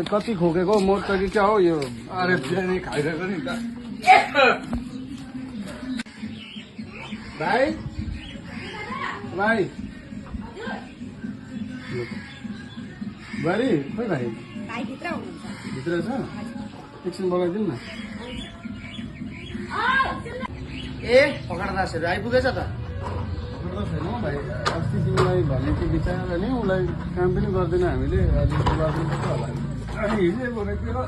कति खोकेको मोट त कि क्या हो यो? अरे बिहानै खाइरहेको नि त। भाइ भाइ बरी खोइ भाइ भित्र छ एकछिन बोलाइदिनु न। ए पकड दासहरू आइपुगेछ त। पक्रेको छैन हौ भाइ, अस्ति तिमीलाई भनेको बिचारा नि उसलाई काम पनि गर्दैन हामीले, अहिले गर्नुपर्छ होला। अनि हिजै भनेको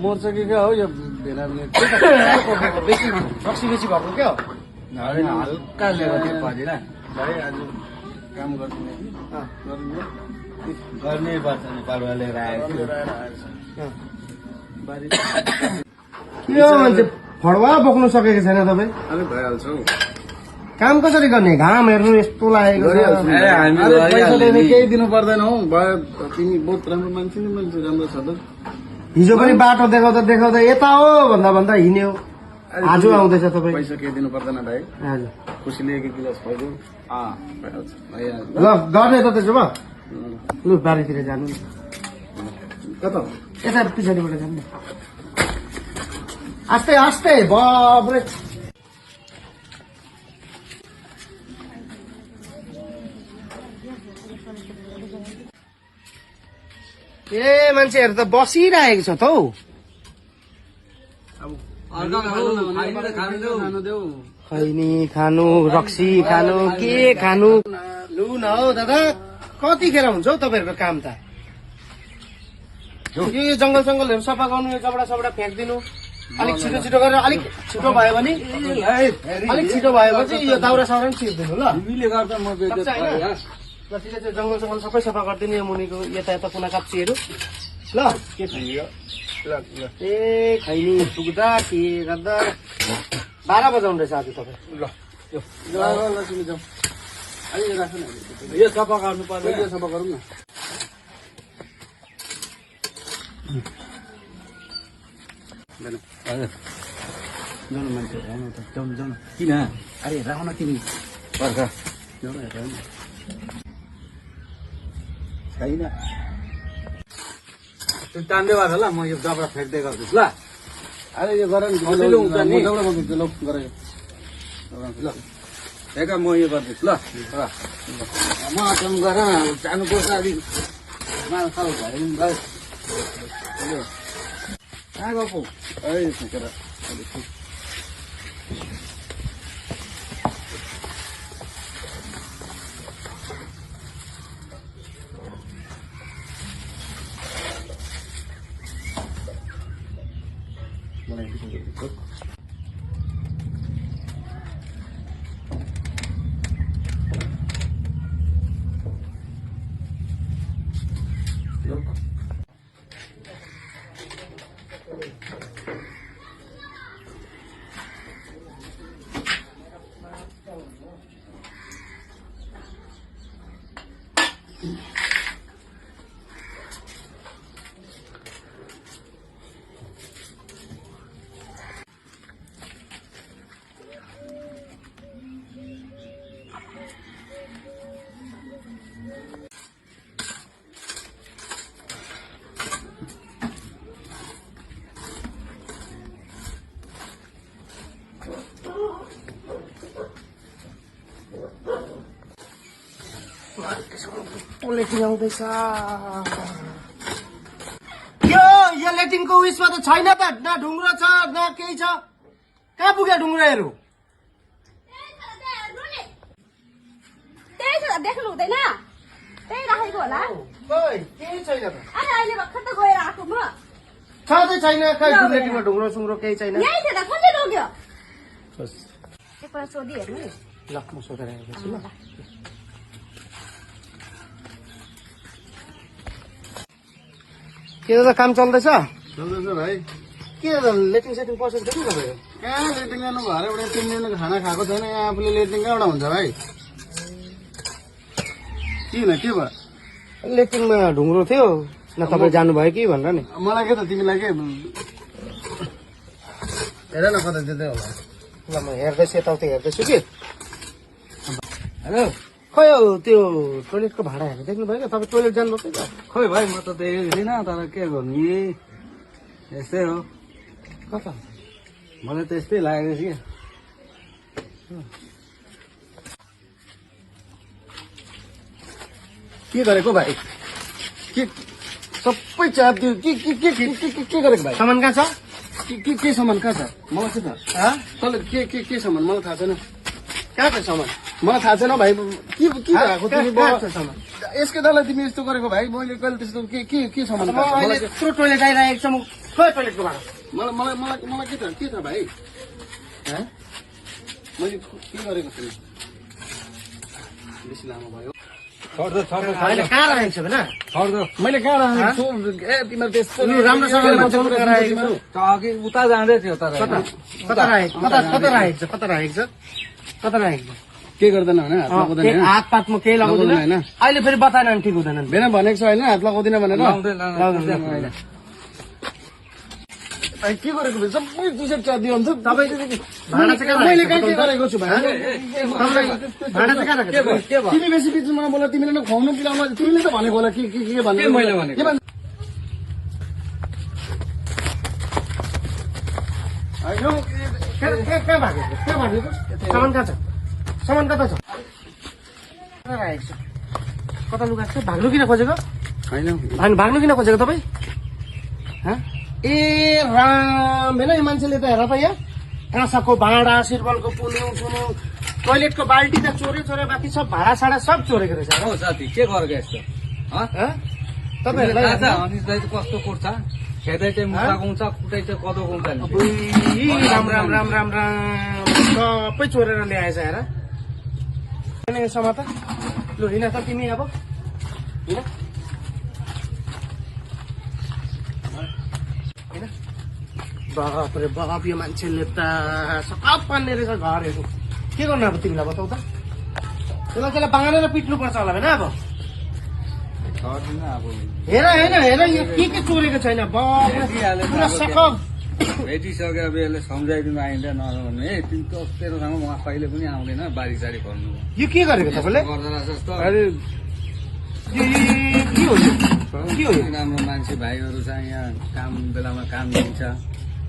मर्छ कि क्या हो यो भेला भने बेसी रक्सी बेसी भएको क्या हो। हल्का लिएको थियो भजिला भाइ, आज काम गर्दिनँ कि गर्नु गर्नै पर्छ नि, परुवा लिएर आएको बारी के हो मान्छे फडवा बोक्नु सकेको छैन तपाईँ? अलिक भइहाल्छ हौ। काम कसरी गर्ने? घाम हेर्नु यस्तो लागेको छ। पैसा दिने केही दिनु पर्दैन हौ। भयो तिमी बहुत राम्रो मान्छे नि, मान्छे राम्रो छ त। हिजो पनि बाटो देखाउँदा देखाउँदा यता हो भन्दा भन्दा हिँड्यो, आज आउँदैछ तपाईँ। पैसा केही दिनु पर्दैन भाइ, हजुर खुसीले एक गिलास खाइदिउ भइहाल्छ। ल गर्ने त त्यसो भए। लु बारीतिर जानु नि, कता हो? यता पछाडिबाट जानु नि। आस्ते आस्ते बाब्रे। ए मान्छेहरू त बसिरहेको छ त हौ। खानु देऊ। खैनी खानु, रक्सी खानु, के खानु? लु न हौ दादा, कतिखेर हुन्छ हौ तपाईँहरूको काम त? यो जङ्गल सङ्गलहरू सफा गर्नु, यो जबडा सबडा फ्याँकिदिनु, अलिक छिटो छिटो गरेर, अलिक छिटो भयो भने अलिक छिटो भयो भने चाहिँ यो दाउरा साउरा पनि छिर्दिनु ल। तिमीले गर्दा म बेइज्जत भयो। जतिले चाहिँ जङ्गल सङ्गल सबै सफा गरिदिनु, यो मुनिको यता यता कुना काप्चीहरू ल। के खाइयो? ए खैनी पुग्दा के गर्दा 12 बजाउनु रहेछ आज तपाईँ। ल तिमी जाऊ। अहिले राख न, यो सफा गर्नु पर्छ, यो सफा गरौँ न। जाउँ न मान्छे, आउनु त, जाउँ न। किन? अरे राख न तिमी, पर्ख जाउँ न, हेर न। छैन त्यो तान्दै गर्छ ल, म यो जबडा फ्याँक्दै गर्दैछु ल। अरे यो गर नि, मसिलो हुन्छ नि। जबडा बोकिदिन्छु ल, गर यो। ल हेर म यो गर्दैछु ल। म काम गर जानुपर्छ, अलिक मालसाल भयो नि भाइ। कहाँ गएको? है फ्याँकेर लेटिङ आउँदैछ। यो लेटिङको उयसमा त छैन त, न ढुङ्ग्रो छ न केही छ। कहाँ पुग्यो ढुङ्ग्रोहरू? त्यही छ त, देख्नु हुँदैन? त्यही राखेको होला। खोइ केही छैन त। अहिले भर्खर त गएर आएको म। छँदै छैन, खै लेटिङमा ढुङ्ग्रो सुङ्ग्रो केही छैन। यही थियो त, कसले लग्यो? एकपल्ट सोधी हेर्नु नि। ल म सोधेर आएको छु ल। के दादा काम चल्दैछ? चल्दैछ भाइ। के दादा लेटिङ सेटिङ पसेको थियो कि तपाईँको? कहाँ लेटिङ गर्नु घर एउटा 3 दिनको खाना खाएको छैन, यहाँ आफूले लेटिङ कहाँबाट हुन्छ भाइ? किन के भयो? लेटिङमा ढुङ्ग्रो थियो न, तपाईँ जानुभयो कि भनेर नि। मलाई के त, तिमीलाई के? हेर न कता त्यतै होला। ल म हेर्दैछु, यताउति हेर्दैछु कि। हेलो खै खै हो त्यो टोइलेटको भाडा हेरेर देख्नु भयो क्या तपाईँ टोइलेट जानुभएको थियो त खोइ भाइ म त देखेको थिइनँ तर के गर्नु यस्तै हो कता मलाई त यस्तै लागेको थियो के गरेको भाइ के सबै चाप दियो के गरेको भाइ सामान कहाँ छ के सामान कहाँ छ मलाई के थाहा हँ? तँले के सामान मलाई थाहा छैन कहाँ छ सामान मलाई थाहा छैन भाइ के भएको तिमी कहाँ छ सामान यसको दालाई तिमी यस्तो गरेको भाइ मैले कहिले त्यस्तो के सामान म थाहा छ? अहिले मलाई यत्रो टोइलेट आइरहेको छ म खोइ टोइलेटको भाडा मलाई के थाहा भाइ हँ? मैले के गरेको छु बेसी लामो भयो अहिले कहाँ राखेको छ होइन मैले कहाँ राखेको छु ए तिमीहरू त्यस्तो लु, राम्रोसँगले बचाउनु राखेको छु अघि उता जाँदै थियो तर कता राखेको छ कता राखेको छ के गर्दैन होइन हात लगाउँदैन होइन हात पातमा केही लगाउँदैन लगाउँदैन, होइन? अहिले फेरि बताएन भने ठिक हुँदैन बिना भनेको छ होइन हात लगाउँदिन भनेर लाउँदैन भाइ के गरेको भाइ सबै टी-सर्ट चादियो हुन्छ तपाईँ भाडा चाहिँ कहाँ मैले राखेको कहाँ के गरेको छु भाइ भाडा चाहिँ कहाँ राखेको छ? के भयो तिमी बेसी बिचमा बोला तिमीले न खुवाउनु पिलाउनु तिमीले त भनेको होला के भन्नु के मैले भनेको? के भन्छ कहाँ भागेको सामान कहाँ छ सामान कता छ कता राखेको छ कता लुगा छ भाग्नु किन खोजेको होइन भाग्नु किन खोजेको तपाईँ हँ? ए राम होइन यो मान्छेले त हेर त यहाँ काँसाको भाँडा सिर्बलको पुनु सुनु टोइलेटको बाल्टी त चोरे बाँकी सब भाँडा साडा सब चोरेको रहेछ हो साथी के गरेको यस्तो हँ? हँ? तपाईँहरूलाई थाहा छ अनिसलाई चाहिँ कस्तो कुट्छ खेदै चाहिँ मुसा गुन्छ कुटै चाहिँ कदो गुन्छ नि अबुई, राम सबै चोरेर ल्याएछ हेर होइन यो समात लु हिँड त तिमी अब हिँड बाप रे बाप यो मान्छेले त सब पान्ने रहेछ घरहरू के गर्नु अब तिमीलाई बताउ त त्यसलाई बाँधेर पिट्नुपर्छ होला होइन अब गर्दिनँ अब हेर यो के चोरेको छैन बाप रे, पुरा सकम भेटिसक्यो अब यसले सम्झाइदिनु आइँदा नभन्नु है तिमी त तेरोसँग उहाँ कहिले पनि आउँदैन बारीसारी गर्नु यो के गरेको तपाईँले गर्दो रहेछ जस्तो अरे के हो यो राम्रो मान्छे भाइहरू छ यहाँ काम बेलामा काम दिन्छ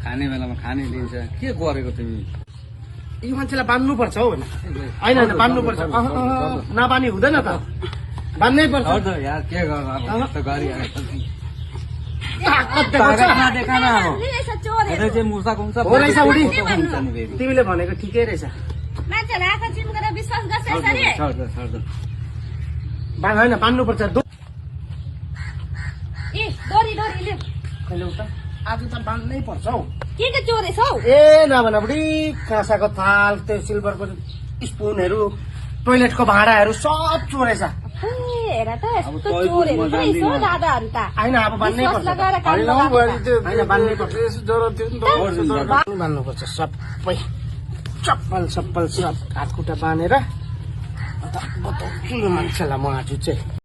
खाने बेलामा खाने दिन्छ के गरेको तिमी यो मान्छेलाई बान्नुपर्छ हौ होइन बान्नुपर्छ नबानी हुँदैन त बान्नै पर्छ यार के गर्नु अब त गरिहाल्छ लिएछ चोरेको। चाहिँ मुसा गुन्छ हो रहेछ बुढी हुन्छ नि फेरि तिमीले भनेको ठिकै रहेछ मान्छेलाई आँखा चिम्केर विश्वास गर्छ यसरी? छोड्छ होइन बान्नुपर्छ ए डोरी लिउ। कहिले उता आज त बान्नै पर्छ हौ के चोरेछ हौ? ए नभन बुढी काँसाको थाल त्यो सिल्भरको स्पुनहरू टोइलेटको भाँडाहरू सब चोरेछ ए, हेर त अब यस्तो तँलाई चोरेको बुझ्न रहेछ हौ जान्दिनँ। दादाहरू त। होइन अब बान्नै विश्वास पर्छ लगाएर काम होइन हौ लगाएको बुहारी त। त्यो होइन बान्नै पर्छ यसो जरुरत थियो नि त बान्नुपर्छ सबै चप्पल सब हातखुट्टा बाँधेर अन्त बताउँछु यो मान्छेलाई म आज चाहिँ